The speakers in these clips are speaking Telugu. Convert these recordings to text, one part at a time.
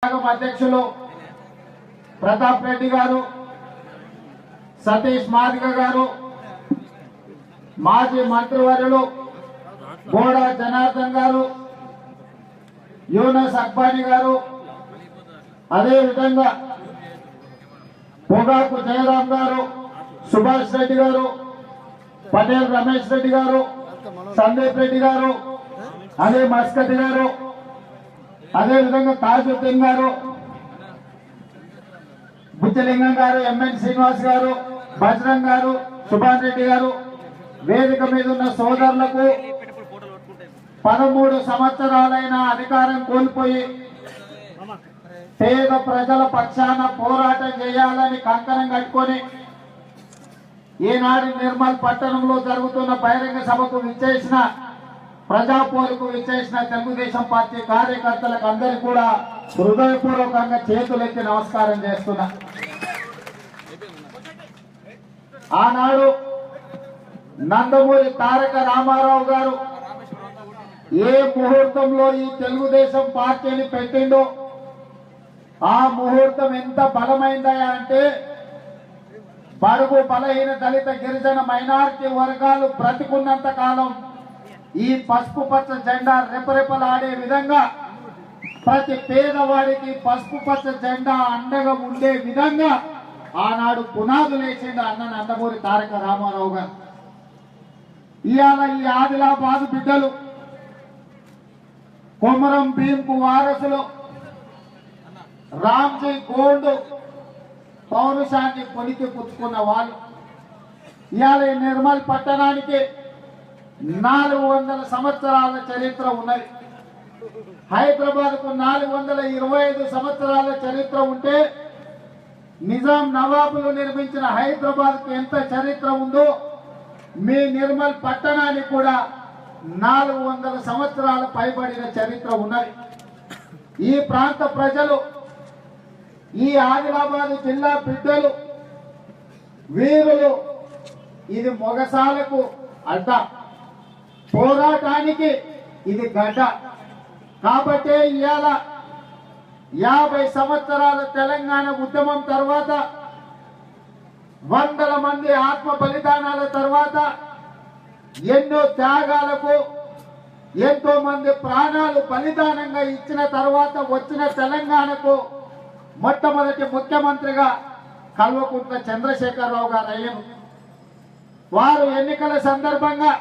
అధ్యక్షులు ప్రతాప్ రెడ్డి గారు, సతీష్ మాదిగ గారు, మాజీ మంత్రివర్యులు బోడా జనార్దన్ గారు, యూనస్ అక్బానీ గారు, అదేవిధంగా పొగాకు జయరాం గారు, సుభాష్ రెడ్డి గారు, పటేల్ రమేష్ రెడ్డి గారు, సందీప్ రెడ్డి గారు, అదే మస్కటి గారు, అదేవిధంగా తాజుద్దీన్ గారు, బుచ్చలింగం గారు, ఎంఎన్ శ్రీనివాస్ గారు, బజరంగ్ గారు, సుభాష్ రెడ్డి గారు, వేదిక మీద ఉన్న సోదరులకు 13 సంవత్సరాలైన అధికారం కోల్పోయి పేద ప్రజల పక్షాన పోరాటం చేయాలని కంకణం కట్టుకొని ఈనాడు నిర్మల్ పట్టణంలో జరుగుతున్న బహిరంగ సభకు విచ్చేసిన ప్రజాపోరుకు విచ్చేసిన తెలుగుదేశం పార్టీ కార్యకర్తలకు అందరికీ కూడా హృదయపూర్వకంగా చేతులెత్తి నమస్కారం చేస్తున్నా. ఆనాడు నందమూరి తారక రామారావు గారు ఏ ముహూర్తంలో ఈ తెలుగుదేశం పార్టీని పెట్టిండో ఆ ముహూర్తం ఎంత బలమైందా అంటే బడుగు బలహీన దళిత గిరిజన మైనారిటీ వర్గాలు బ్రతికున్నంత కాలం ఈ పసుపు పచ్చ జెండా రెపరెపలాడే విధంగా ప్రతి పేదవాడికి పసుపు పచ్చ జెండా అండగా ఉండే విధంగా ఆనాడు పునాదులు వేసిండు అన్న నందమూరి తారక రామారావు గారు. ఇవాళ ఈ ఆదిలాబాద్ బిడ్డలు కొమరం భీంకు వారసులు రామ్జీ గోండు పౌరుషాన్ని పొలికి పుచ్చుకున్న వాళ్ళు ఇవాళ ఈ నిర్మల్ పట్టణానికి 400 సంవత్సరాల చరిత్ర ఉన్నది. హైదరాబాద్ కు 425 సంవత్సరాల చరిత్ర ఉంటే నిజాం నవాబులు నిర్మించిన హైదరాబాద్ కు ఎంత చరిత్ర ఉందో మీ నిర్మల్ పట్టణానికి కూడా 400 సంవత్సరాల పైబడిన చరిత్ర ఉన్నది. ఈ ప్రాంత ప్రజలు, ఈ ఆదిలాబాద్ జిల్లా బిడ్డలు, వీరులు ఇది మొగసాలకు అడ్డ, పోరాటానికి ఇది గడ్డ. కాబట్టి ఇవాళ 50 సంవత్సరాల తెలంగాణ ఉద్యమం తర్వాత, వందల మంది ఆత్మ బలిదానాల తర్వాత, ఎన్నో త్యాగాలకు ఎంతో మంది ప్రాణాలు బలిదానంగా ఇచ్చిన తర్వాత వచ్చిన తెలంగాణకు మొట్టమొదటి ముఖ్యమంత్రిగా కల్వకుంట్ల చంద్రశేఖరరావు గారు అయ్యారు. వారు ఎన్నికల సందర్భంగా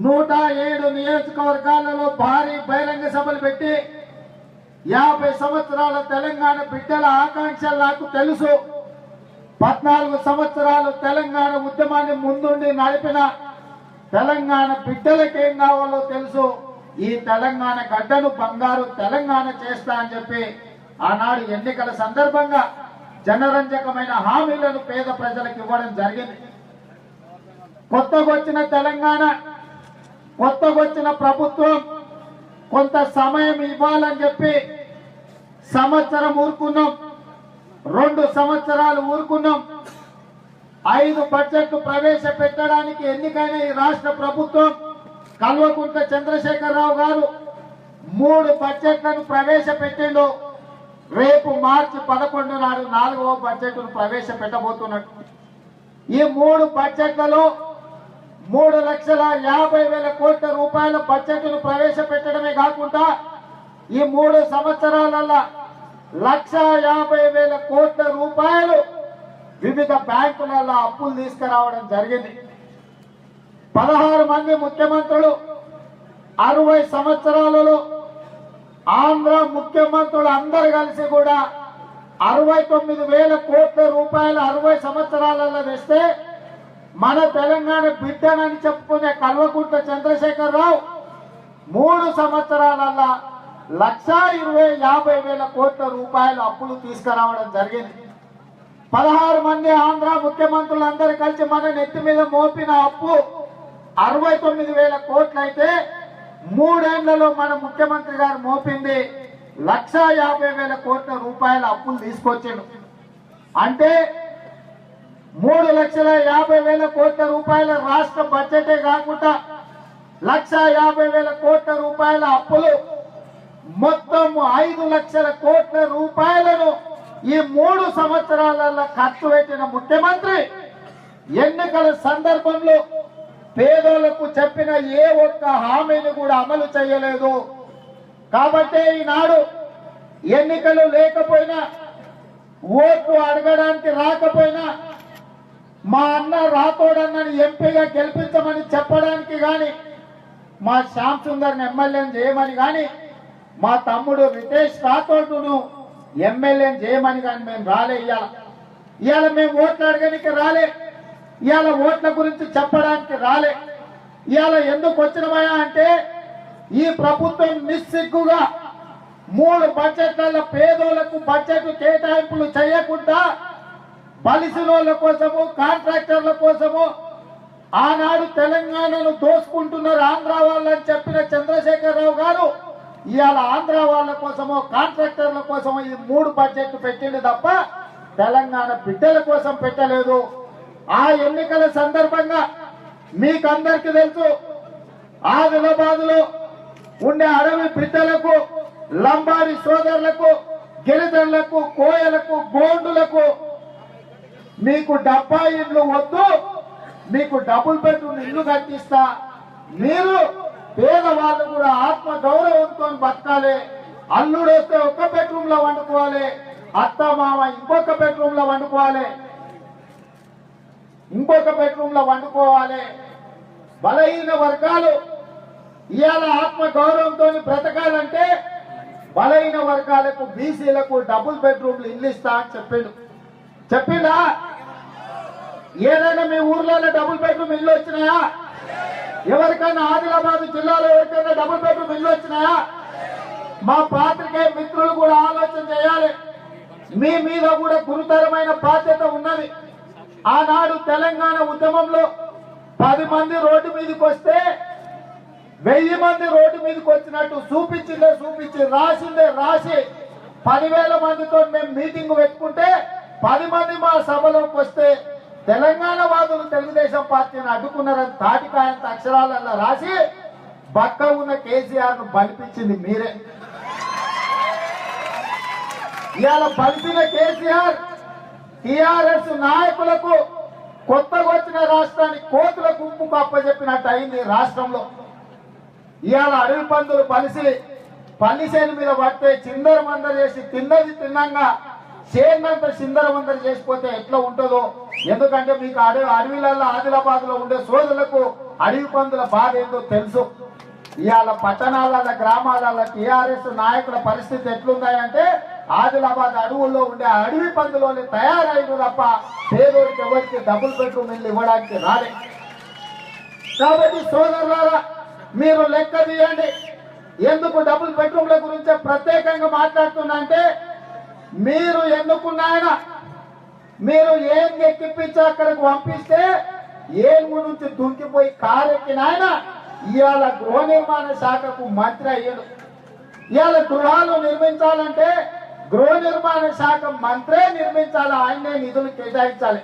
107 నియోజకవర్గాలలో భారీ బహిరంగ సభలు పెట్టి 50 సంవత్సరాల తెలంగాణ బిడ్డల ఆకాంక్షలు నాకు తెలుసు, 14 సంవత్సరాలు తెలంగాణ ఉద్యమాన్ని ముందుండి నడిపిన తెలంగాణ బిడ్డలకేం కావాలో తెలుసు, ఈ తెలంగాణ గడ్డను బంగారు తెలంగాణ చేస్తా అని చెప్పి ఆనాడు ఎన్నికల సందర్భంగా జనరంజకమైన హామీలను పేద ప్రజలకు ఇవ్వడం జరిగింది. కొత్తగొచ్చిన తెలంగాణ, కొత్తగొచ్చిన ప్రభుత్వం కొంత సమయం ఇవ్వాలని చెప్పి సంవత్సరం ఊరుకున్నాం, 2 సంవత్సరాలు ఊరుకున్నాం. 5 బడ్జెట్లు ప్రవేశపెట్టడానికి ఎన్నికైన ఈ రాష్ట్ర ప్రభుత్వం కల్వకుంట్ల చంద్రశేఖరరావు గారు 3 బడ్జెట్లను ప్రవేశపెట్టిండు. రేపు మార్చి 11 నాడు 4వ బడ్జెట్ను ప్రవేశపెట్టబోతున్నాడు. ఈ 3 బడ్జెట్లలో 3,50,000 కోట్ల రూపాయల బడ్జెట్ను ప్రవేశపెట్టడమే కాకుండా ఈ 3 సంవత్సరాలలో 1,50,000 కోట్ల రూపాయలు వివిధ బ్యాంకులలో అప్పులు తీసుకురావడం జరిగింది. 16 మంది ముఖ్యమంత్రులు 60 సంవత్సరాలలో ఆంధ్ర ముఖ్యమంత్రులు అందరు కలిసి కూడా 69,000 కోట్ల రూపాయలు 60 సంవత్సరాలలో తెస్తే మన తెలంగాణ బిడ్డనని చెప్పుకునే కల్వకుంట్ల చంద్రశేఖరరావు 3 సంవత్సరాలలో 1,20,50,000 కోట్ల రూపాయలు అప్పులు తీసుకురావడం జరిగింది. 16 మంది ఆంధ్ర ముఖ్యమంత్రులు అందరూ కలిసి మన నెత్తి మీద మోపిన అప్పు 69,000 కోట్లు అయితే 3 ఏళ్లలో మన ముఖ్యమంత్రి గారు మోపింది 1,50,000 కోట్ల రూపాయల అప్పులు తీసుకొచ్చిండు. అంటే 3,50,000 కోట్ల రూపాయల రాష్ట్ర బడ్జెటే కాకుండా 1,50,000 కోట్ల రూపాయల అప్పులు మొత్తం 5 లక్షల కోట్ల రూపాయలను ఈ 3 సంవత్సరాలలో ఖర్చు పెట్టిన ముఖ్యమంత్రి ఎన్నికల సందర్భంలో పేదోళ్లకు చెప్పిన ఏ ఒక్క హామీని కూడా అమలు చేయలేదు. కాబట్టి ఈనాడు ఎన్నికలు లేకపోయినా, ఓట్లు అడగడానికి రాకపోయినా, మా అన్న రాతోడన్నని ఎంపీగా గెలిపించమని చెప్పడానికి గాని, మా శ్యామ్ సుందర్ని ఎమ్మెల్యేని చేయమని గాని, మా తమ్ముడు రితేష్ రాథోడ్ను ఎమ్మెల్యేని చేయమని కానీ మేము రాలే. ఇవాళ మేము ఓట్లు అడగడానికి రాలే, ఇవాళ ఓట్ల గురించి చెప్పడానికి రాలే. ఇవాళ ఎందుకు వచ్చినమయా అంటే ఈ ప్రభుత్వం నిస్సిగ్గుగా 3 బడ్జెట్ల పేదోళ్లకు బడ్జెట్ కేటాయింపులు చేయకుండా బలిసినోళ్ల కోసము, కాంట్రాక్టర్ల కోసము ఆనాడు తెలంగాణను దోసుకుంటున్నారు ఆంధ్ర వాళ్ళని చెప్పిన చంద్రశేఖరరావు గారు ఇవాళ ఆంధ్ర వాళ్ళ కోసమో, కాంట్రాక్టర్ల కోసమో ఈ 3 బడ్జెట్లు పెట్టింది తప్ప తెలంగాణ బిడ్డల కోసం పెట్టలేదు. ఆ ఎన్నికల సందర్భంగా మీకందరికీ తెలుసు, ఆదిలాబాద్లో ఉండే అడవి బిడ్డలకు, లంబాడి సోదరులకు, గిరిజనులకు, కోయలకు, గోండులకు మీకు 70 ఇండ్లు వద్దు, మీకు డబుల్ బెడ్రూమ్ ఇల్లు కట్టిస్తా, మీరు పేదవాళ్ళు కూడా ఆత్మ గౌరవంతో బతకాలి, అల్లుడు వస్తే ఒక్క బెడ్రూమ్ లో వండుకోవాలి, అత్త మామ ఇంకొక బెడ్రూమ్ లో వండుకోవాలి, బలహీన వర్గాలు ఇవాళ ఆత్మ గౌరవంతో బ్రతకాలంటే బలహీన వర్గాలకు, బీసీలకు డబుల్ బెడ్రూమ్లు ఇల్లు ఇస్తా అని చెప్పిందా? ఏదైనా మీ ఊర్లలో డబుల్ బెడ్రూమ్ ఇల్లు వచ్చినాయా? ఎవరికైనా ఆదిలాబాద్ జిల్లాలో ఎవరికైనా డబుల్ బెడ్రూమ్ ఇల్లు వచ్చినాయా? మా పాత్రికేయ మిత్రులు కూడా ఆలోచన చేయాలి. మీ మీద కూడా గురుతరమైన బాధ్యత ఉన్నది. ఆనాడు తెలంగాణ ఉద్యమంలో 10 మంది రోడ్డు మీదకి వస్తే 1000 మంది రోడ్డు మీదకి వచ్చినట్టు చూపించి రాసిందే రాసి 10,000 మందితో మేము మీటింగ్ పెట్టుకుంటే 10 మంది మా సభలోకి వస్తే తెలంగాణ వాదులు తెలుగుదేశం పార్టీని అడ్డుకున్నారని తాటికాయంత అక్షరాలలో రాసి బక్క ఉన్న కేసీఆర్ ను బలిపించింది మీరే. ఇవాళ బలిసిన కేసీఆర్ టిఆర్ఎస్ నాయకులకు కొత్తగా వచ్చిన రాష్ట్రాన్ని కోతుల గుంపుకు అప్పచెప్పినట్టు అయింది రాష్ట్రంలో. ఇవాళ అడవి పందులు పల్లిసేను మీద పడితే చిందర మందర చేసి తిన్నది తిన్నంగా చేరినంత చిందర మందర చేసిపోతే ఎట్లా ఉంటుందో. ఎందుకంటే మీకు అడవిలలో ఆదిలాబాద్ లో ఉండే సోదరులకు అడవి పందుల బాధ ఏందో తెలుసు. ఇవాళ పట్టణాల గ్రామాల టిఆర్ఎస్ నాయకుల పరిస్థితి ఎట్లుందంటే ఆదిలాబాద్ అడవుల్లో ఉండే అడవి పందులోనే తయారైన తప్ప పేదోడికి ఎవరికి డబుల్ బెడ్రూమ్ ఇల్లు ఇవ్వడానికి రాలే. కాబట్టి సోదరులారా మీరు లెక్క తీయండి. ఎందుకు డబుల్ బెడ్రూమ్ల గురించి ప్రత్యేకంగా మాట్లాడుతున్నా అంటే మీరు ఎన్నుకున్నాయన మీరు ఏం ఎక్కిపించి అక్కడికి పంపిస్తే ఏనుగు నుంచి దుంకిపోయి కారెక్కిన ఆయన ఇవాళ గృహ నిర్మాణ శాఖకు మంత్రి అయ్యాడు. ఇవాళ గృహాలు నిర్మించాలంటే గృహ నిర్మాణ శాఖ మంత్రే నిర్మించాలి, ఆయనే నిధులు కేటాయించాలి.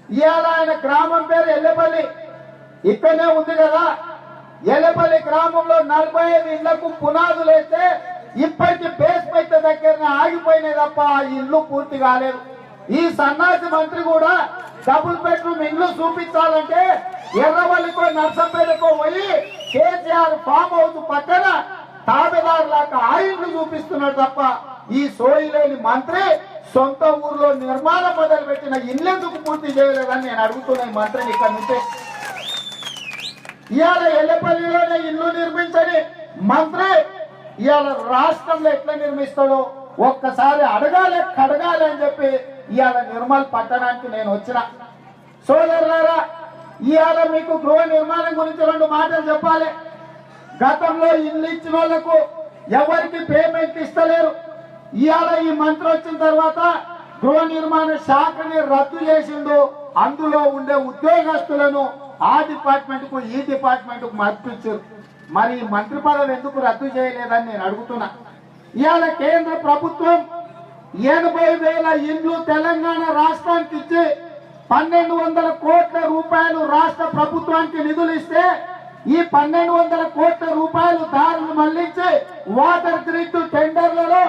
ఇవాళ ఆయన గ్రామం పేరు ఎల్లపల్లి, ఇక్కడనే ఉంది కదా. ఎల్లపల్లి గ్రామంలో 45 ఇళ్లకు పునాదులు వేస్తే ఇప్పటికి బేస్మెంట్ దగ్గరనే ఆగిపోయినాయి తప్ప ఆ ఇల్లు పూర్తి కాలేదు. ఈ సన్నాసి మంత్రి కూడా డబుల్ బెడ్రూమ్ ఇల్లు చూపించాలంటే ఎర్రవల్లికో నర్సంపేటకో పోయి కేసీఆర్ ఫామ్ హౌస్ పక్కన తాబేదారులాగా ఆ ఇల్లు చూపిస్తున్నాడు తప్ప ఈ సోయి లేని మంత్రి సొంత ఊర్లో నిర్మాణం మొదలు పెట్టిన ఇల్లెందుకు పూర్తి చేయలేదని నేను అడుగుతున్నా ఈ మంత్రిని. ఇక్కడ నుంచే ఇవాళ ఎల్లపల్లిలోనే ఇల్లు నిర్మించని మంత్రి ఇవాళ రాష్ట్రంలో ఎట్లా నిర్మిస్తాడో ఒక్కసారి అడగాలి కడగాలి అని చెప్పి ఇవాళ నిర్మల్ పట్టణానికి నేను వచ్చిన. సోదరులారా ఇవాళ మీకు గృహ నిర్మాణం గురించి 2 మాటలు చెప్పాలి. గతంలో ఇల్లు ఇచ్చిన వాళ్లకు ఎవరికి పేమెంట్ ఇస్తలేరు. ఇవాళ ఈ మంత్రి వచ్చిన తర్వాత గృహ నిర్మాణ శాఖని రద్దు చేసిండు. అందులో ఉండే ఉద్యోగస్తులను ఆ డిపార్ట్మెంట్ కు ఈ డిపార్ట్మెంట్ కు మార్పించారు. మరి ఈ మంత్రి పదవి ఎందుకు రద్దు చేయలేదని నేను అడుగుతున్నా. ఇవాళ కేంద్ర ప్రభుత్వం 80,000 ఇండ్లు తెలంగాణ రాష్ట్రానికి ఇచ్చి 1,200 కోట్ల రూపాయలు రాష్ట్ర ప్రభుత్వానికి నిధులు ఇస్తే ఈ 1200 కోట్ల రూపాయలు దారులు మళ్లించి వాటర్ గ్రిడ్ టెండర్లలో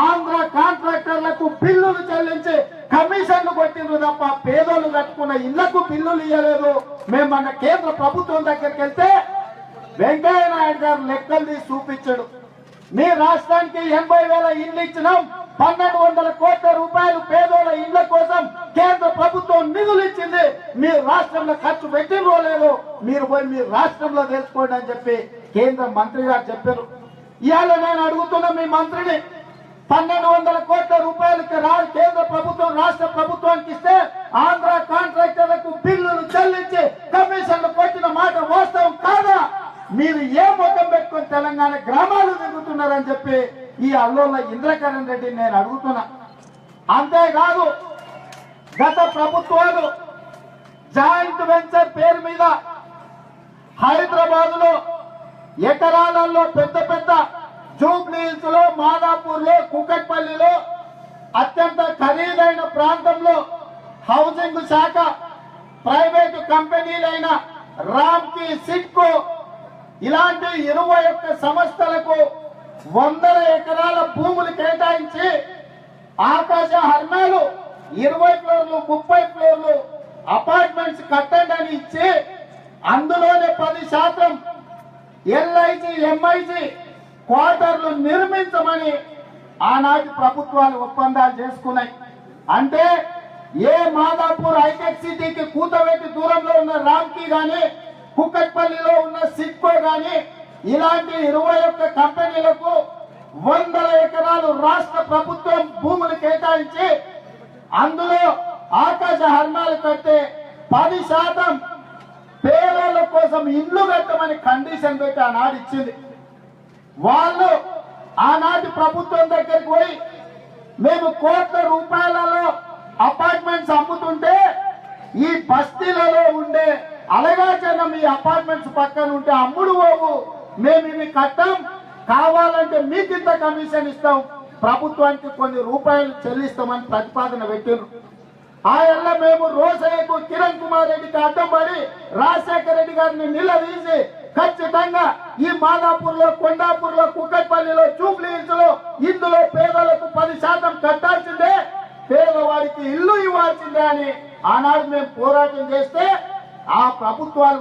ఆంధ్ర కాంట్రాక్టర్లకు బిల్లులు చెల్లించి కమిషన్లు కొట్టిండ్రు తప్ప పేదోళ్ళు కట్టుకున్న ఇళ్లకు బిల్లులు ఇవ్వలేదు. మేము మన కేంద్ర ప్రభుత్వం దగ్గరికి వెళ్తే వెంకయ్య నాయుడు గారు లెక్కలు తీసి చూపించాడు. మీ రాష్ట్రానికి 80,000 ఇళ్లు ఇచ్చినాం, 1200 కోట్ల రూపాయలు పేదోళ్ళ ఇళ్ల కోసం కేంద్ర ప్రభుత్వం నిధులు ఇచ్చింది. మీ రాష్ట్రంలో ఖర్చు పెట్టినో లేదో మీరు పోయి మీ రాష్ట్రంలో తెలుసుకోండి అని చెప్పి కేంద్ర మంత్రి గారు చెప్పారు. ఇవాళ నేను అడుగుతున్నా మీ మంత్రిని, 1200 కోట్ల రూపాయలకి కేంద్ర ప్రభుత్వం రాష్ట్ర ప్రభుత్వానికి ఇస్తే ఆంధ్ర కాంట్రాక్టర్లకు బిల్లులు చెల్లించి కమిషన్లు కొట్టిన మాట వాస్తవం కాదా? మీరు ఏ ముఖం పెట్టుకొని తెలంగాణ గ్రామాలు తిరుగుతున్నారని చెప్పి ఈ అల్లోల ఇంద్రకరణ్ రెడ్డిని నేను అడుగుతున్నా. అంతేకాదు, గత ప్రభుత్వాలు జాయింట్ వెంచర్ పేరు మీద హైదరాబాద్ లో ఎకరాలలో పెద్ద పెద్ద జూబ్లీహిల్స్ లో, మాదాపూర్ లో, కుకట్పల్లిలో అత్యంత ఖరీదైన ప్రాంతంలో హౌసింగ్ శాఖ ప్రైవేటు కంపెనీలైన రామ్కి, సిడ్కో ఇలాంటి 21 సంస్థలకు 100 ఎకరాల భూములు కేటాయించి ఆకాశ హర్నాలు 20 ఫ్లోర్లు, 30 ఫ్లోర్లు అపార్ట్మెంట్స్ కట్టండి అని ఇచ్చి అందులోనే 10% ఎల్ఐజీ, ఎంఐజీ క్వార్టర్లు నిర్మించమని ఆనాటి ప్రభుత్వాలు ఒప్పందాలు చేసుకున్నాయి. అంటే ఏ మాదాపూర్ హైటెక్ సిటీకి కూతవేటి దూరంలో ఉన్న రామ్కి గాని, కుక్కట్పల్లిలో ఉన్న సిడ్కో గాని ఇలాంటి 21 కంపెనీలకు 100 ఎకరాలు రాష్ట్ర ప్రభుత్వం భూములు కేటాయించి అందులో ఆకాశ హర్నాలు కట్టే 10% పేదల కోసం ఇల్లు కట్టమని కండిషన్ పెట్టి ఆనాడు ఇచ్చింది. వాళ్ళు ఆనాటి ప్రభుత్వం దగ్గరికి పోయి మేము కోట్ల రూపాయలలో అపార్ట్మెంట్స్ అమ్ముతుంటే ఈ బస్తీలలో ఉండే అలగాచనం ఈ అపార్ట్మెంట్స్ పక్కన ఉంటే అమ్ముడు పోవు, మేము ఇవి కట్టాం, కావాలంటే మీకింత కమిషన్ ఇస్తాం, ప్రభుత్వానికి కొన్ని రూపాయలు చెల్లిస్తామని ప్రతిపాదన పెట్టారు. ఆయల్ల మేము రోసయ్యకు, కిరణ్ కుమార్ రెడ్డికి అడ్డం పడి రాజశేఖర రెడ్డి గారిని నిలదీసి ఖచ్చితంగా ఈ మాదాపూర్ లో, కొండాపూర్ లో, కుక్కట్పల్లిలో, జూబ్లీహిల్స్ లో ఇందులో పేదలకు 10% కట్టాల్సిందే, పేదవాడికి ఇల్లు ఇవ్వాల్సిందే అని ఆనాడు మేము పోరాటం చేస్తే ఆ ప్రభుత్వాలు